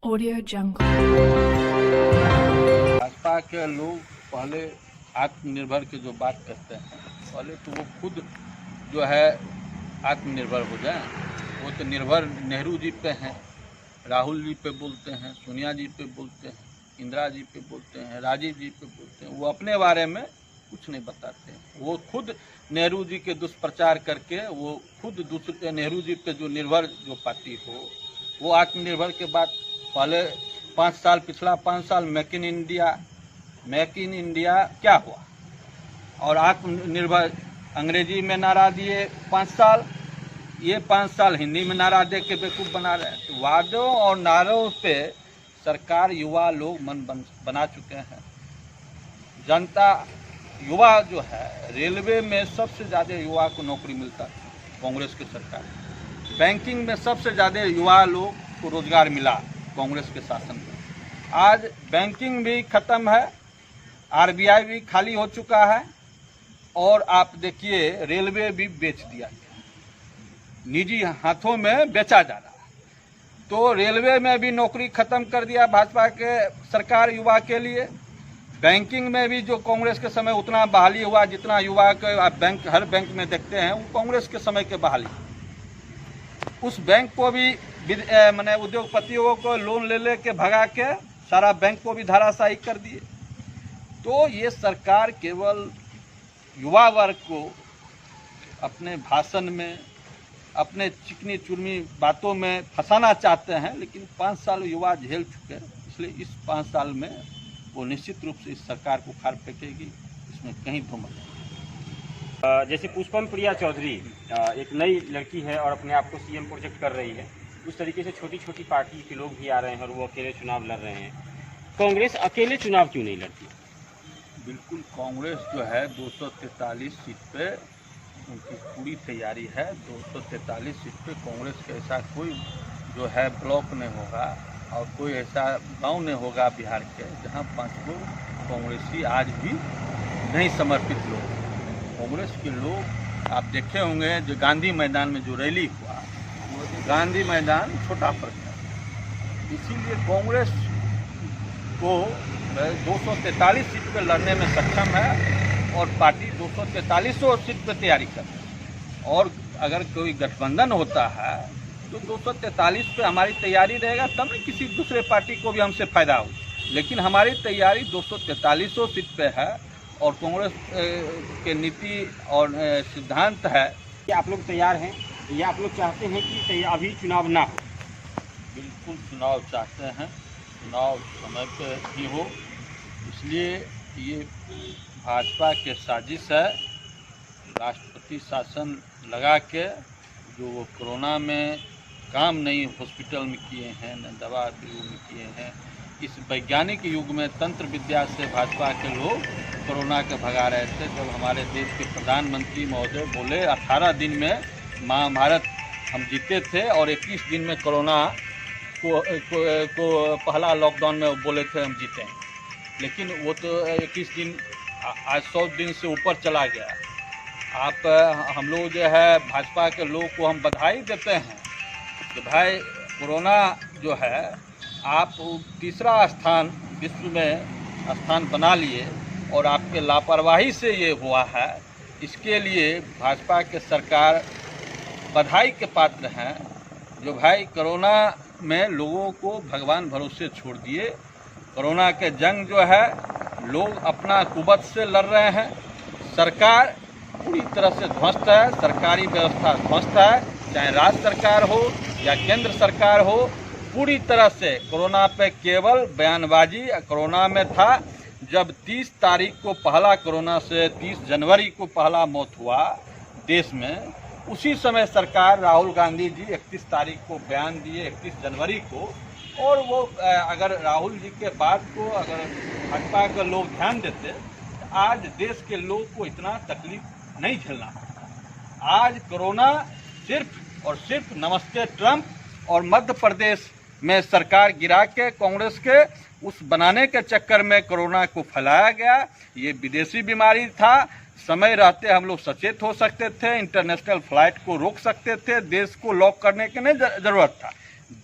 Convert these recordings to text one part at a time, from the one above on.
Audio Jungle। Bhajpa के लोग पहले आत्मनिर्भर की जो बात करते हैं, पहले तो वो खुद जो है आत्मनिर्भर हो जाए। वो तो निर्भर नेहरू जी पे हैं, राहुल जी पे बोलते हैं, सोनिया जी पे बोलते हैं, इंदिरा जी पे बोलते हैं, राजीव जी पे बोलते हैं। वो अपने बारे में कुछ नहीं बताते हैं। वो खुद नेहरू जी के दुष्प्रचार करके वो खुद दूसरे नेहरू जी पे जो निर्भर जो पार्टी हो, वो आत्मनिर्भर के बाद पहले 5 साल, पिछला 5 साल मेक इन इंडिया क्या हुआ, और आत्मनिर्भर अंग्रेजी में नारा दिए 5 साल, ये 5 साल हिंदी में नारा दे के बेवकूफ़ बना रहे हैं। तो वादों और नारों पे सरकार युवा लोग मन बना चुके हैं। जनता युवा जो है, रेलवे में सबसे ज़्यादा युवा को नौकरी मिलता है कांग्रेस की सरकार। बैंकिंग में सबसे ज़्यादा युवा लोग को रोजगार मिला कांग्रेस के शासन में। आज बैंकिंग भी खत्म है, आरबीआई भी खाली हो चुका है, और आप देखिए रेलवे भी बेच दिया गया, निजी हाथों में बेचा जा रहा है। तो रेलवे में भी नौकरी खत्म कर दिया भाजपा के सरकार युवा के लिए। बैंकिंग में भी जो कांग्रेस के समय उतना बहाली हुआ जितना युवा के आप बैंक हर बैंक में देखते हैं, वो कांग्रेस के समय के बहाली। उस बैंक को भी मैंने उद्योगपतियों को लोन ले के भगा के सारा बैंक को भी धराशायी कर दिए। तो ये सरकार केवल युवा वर्ग को अपने भाषण में, अपने चिकनी चुरमी बातों में फंसाना चाहते हैं, लेकिन 5 साल युवा झेल चुके हैं। इसलिए इस 5 साल में वो निश्चित रूप से इस सरकार को खार फेंकेगी, इसमें कहीं दो मत नहीं। जैसे पुष्पम प्रिया चौधरी एक नई लड़की है और अपने आप को सीएम प्रोजेक्ट कर रही है, उस तरीके से छोटी छोटी पार्टी के लोग भी आ रहे हैं और वो अकेले चुनाव लड़ रहे हैं। कांग्रेस अकेले चुनाव क्यों नहीं लड़ती? बिल्कुल, कांग्रेस जो है 243 सीट पे उनकी पूरी तैयारी है। 243 सीट पे कांग्रेस का ऐसा कोई जो है ब्लॉक नहीं होगा और कोई ऐसा गांव नहीं होगा बिहार के जहां 5 गो कांग्रेसी आज भी नहीं समर्पित लोग। कांग्रेस के लोग आप देखे होंगे, जो गांधी मैदान में जो रैली हुआ, वो गांधी मैदान छोटा पड़ता है। इसीलिए कांग्रेस को 243 सीट पे लड़ने में सक्षम है और पार्टी 243 सीट पे तैयारी कर रही है। और अगर कोई गठबंधन होता है तो 243 पे हमारी तैयारी रहेगा, तब न किसी दूसरे पार्टी को भी हमसे फायदा हो। लेकिन हमारी तैयारी 243 सीट पे है और कांग्रेस के नीति और सिद्धांत है कि आप लोग तैयार हैं या आप लोग चाहते हैं कि अभी चुनाव ना हो? बिल्कुल चुनाव चाहते हैं, चुनाव समय पे ही हो। इसलिए ये भाजपा के साजिश है। राष्ट्रपति शासन लगा के जो वो कोरोना में काम नहीं हॉस्पिटल में किए हैं, न दवा प्रयोग में किए हैं, इस वैज्ञानिक युग में तंत्र विद्या से भाजपा के लोग कोरोना के भगा रहे थे। जब हमारे देश के प्रधानमंत्री महोदय बोले 18 दिन में महाभारत हम जीते थे और 21 दिन में कोरोना को पहला लॉकडाउन में बोले थे हम जीते हैं, लेकिन वो तो 21 दिन आज 100 दिन से ऊपर चला गया। हम लोग जो है भाजपा के लोग को हम बधाई देते हैं कि भाई कोरोना जो है आप तीसरा स्थान विश्व में स्थान बना लिए और आपके लापरवाही से ये हुआ है। इसके लिए भाजपा के सरकार बधाई के पात्र हैं, जो भाई कोरोना में लोगों को भगवान भरोसे छोड़ दिए। कोरोना के जंग जो है लोग अपना कुवत से लड़ रहे हैं। सरकार पूरी तरह से ध्वस्त है, सरकारी व्यवस्था ध्वस्त है, चाहे राज्य सरकार हो या केंद्र सरकार हो। पूरी तरह से कोरोना पे केवल बयानबाजी कोरोना में था। जब 30 तारीख को पहला कोरोना से 30 जनवरी को पहला मौत हुआ देश में, उसी समय सरकार राहुल गांधी जी 31 तारीख को बयान दिए, 31 जनवरी को। और वो अगर राहुल जी के बात को अगर भाजपा के लोग ध्यान देते तो आज देश के लोग को इतना तकलीफ नहीं झेलना होता। आज कोरोना सिर्फ और सिर्फ नमस्ते ट्रंप और मध्य प्रदेश में सरकार गिरा के कांग्रेस के उस बनाने के चक्कर में कोरोना को फैलाया गया। ये विदेशी बीमारी था, समय रहते हम लोग सचेत हो सकते थे, इंटरनेशनल फ्लाइट को रोक सकते थे, देश को लॉक करने की नहीं जरूरत था।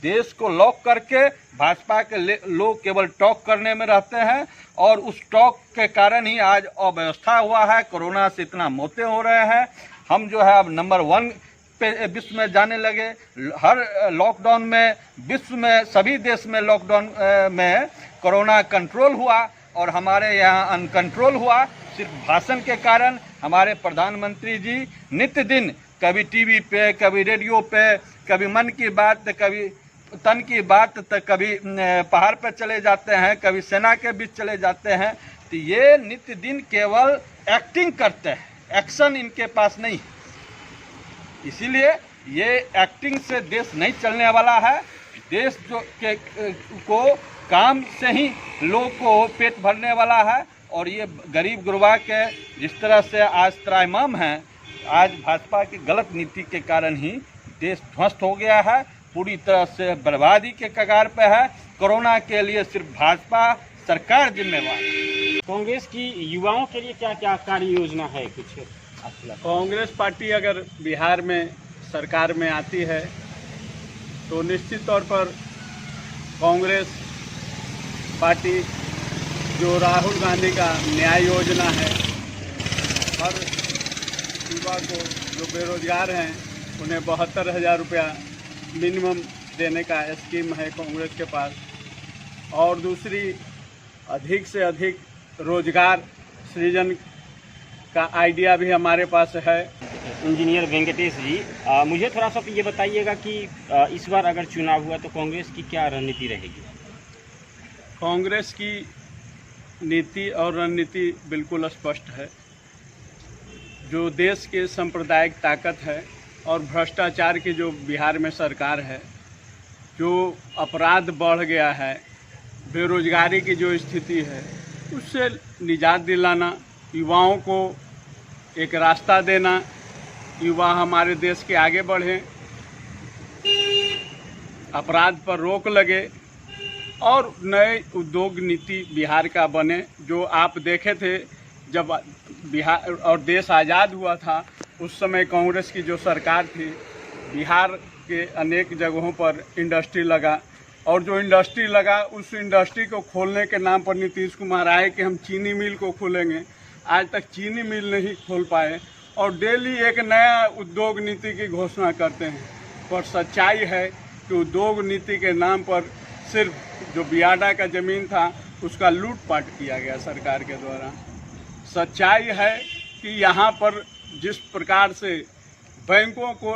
देश को लॉक करके भाजपा के लोग केवल टॉक करने में रहते हैं और उस टॉक के कारण ही आज अव्यवस्था हुआ है। कोरोना से इतना मौतें हो रहे हैं। हम जो है अब नंबर 1 पे विश्व में जाने लगे। हर लॉकडाउन में विश्व में सभी देश में लॉकडाउन में कोरोना कंट्रोल हुआ और हमारे यहाँ अनकंट्रोल हुआ। सिर्फ भाषण के कारण हमारे प्रधानमंत्री जी नित्य दिन कभी टीवी पे, कभी रेडियो पे, कभी मन की बात, कभी तन की बात, तो कभी पहाड़ पर चले जाते हैं, कभी सेना के बीच चले जाते हैं। तो ये नित्य दिन केवल एक्टिंग करते हैं, एक्शन इनके पास नहीं। इसीलिए ये एक्टिंग से देश नहीं चलने वाला है। देश जो को काम से ही लोग को पेट भरने वाला है। और ये गरीब गुरबा के जिस तरह से आज त्राहिमाम हैं, आज भाजपा की गलत नीति के कारण ही देश ध्वस्त हो गया है, पूरी तरह से बर्बादी के कगार पे है। कोरोना के लिए सिर्फ भाजपा सरकार जिम्मेवार है। कांग्रेस की युवाओं के लिए क्या क्या कार्य योजना है कुछ? कांग्रेस पार्टी अगर बिहार में सरकार में आती है तो निश्चित तौर पर कांग्रेस पार्टी जो राहुल गांधी का न्याय योजना है, हर युवा को जो बेरोजगार हैं उन्हें 72,000 रुपया मिनिमम देने का स्कीम है कांग्रेस के पास। और दूसरी, अधिक से अधिक रोजगार सृजन का आइडिया भी हमारे पास है। इंजीनियर वेंकटेश जी, मुझे थोड़ा सा ये बताइएगा कि इस बार अगर चुनाव हुआ तो कांग्रेस की क्या रणनीति रहेगी? कांग्रेस की नीति और रणनीति बिल्कुल स्पष्ट है। जो देश के सांप्रदायिक ताकत है और भ्रष्टाचार की जो बिहार में सरकार है, जो अपराध बढ़ गया है, बेरोजगारी की जो स्थिति है, उससे निजात दिलाना, युवाओं को एक रास्ता देना, युवा हमारे देश के आगे बढ़ें, अपराध पर रोक लगे और नए उद्योग नीति बिहार का बने। जो आप देखे थे जब बिहार और देश आज़ाद हुआ था, उस समय कांग्रेस की जो सरकार थी, बिहार के अनेक जगहों पर इंडस्ट्री लगा और जो इंडस्ट्री लगा उस इंडस्ट्री को खोलने के नाम पर नीतीश कुमार आए कि हम चीनी मिल को खोलेंगे। आज तक चीनी मिल नहीं खोल पाए और डेली एक नया उद्योग नीति की घोषणा करते हैं। पर सच्चाई है कि उद्योग नीति के नाम पर सिर्फ जो बियाडा का ज़मीन था उसका लूटपाट किया गया सरकार के द्वारा। सच्चाई है कि यहाँ पर जिस प्रकार से बैंकों को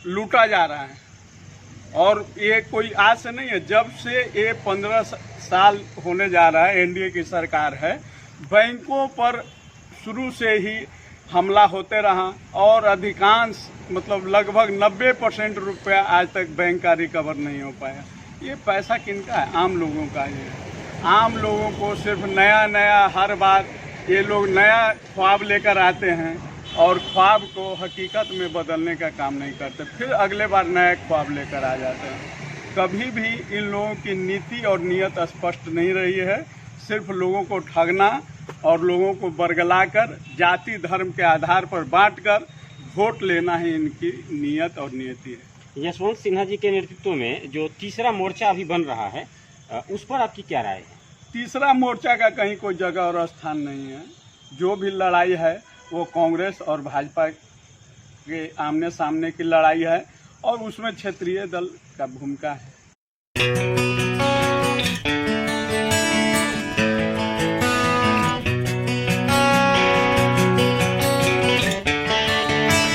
लूटा जा रहा है, और ये कोई आज से नहीं है, जब से ये 15 साल होने जा रहा है एनडीए की सरकार है, बैंकों पर शुरू से ही हमला होते रहा और अधिकांश मतलब लगभग 90% रुपया आज तक बैंक का रिकवर नहीं हो पाया। ये पैसा किनका है? आम लोगों का है। आम लोगों को सिर्फ नया नया हर बार ये लोग नया ख्वाब लेकर आते हैं और ख्वाब को हकीकत में बदलने का काम नहीं करते, फिर अगले बार नया ख्वाब लेकर आ जाते हैं। कभी भी इन लोगों की नीति और नीयत स्पष्ट नहीं रही है। सिर्फ लोगों को ठगना और लोगों को बरगलाकर जाति धर्म के आधार पर बांटकर वोट लेना ही इनकी नीयत और नीति है। यशवंत सिन्हा जी के नेतृत्व में जो तीसरा मोर्चा अभी बन रहा है, उस पर आपकी क्या राय है? तीसरा मोर्चा का कहीं कोई जगह और स्थान नहीं है। जो भी लड़ाई है वो कांग्रेस और भाजपा के आमने सामने की लड़ाई है और उसमें क्षेत्रीय दल का भूमिका है।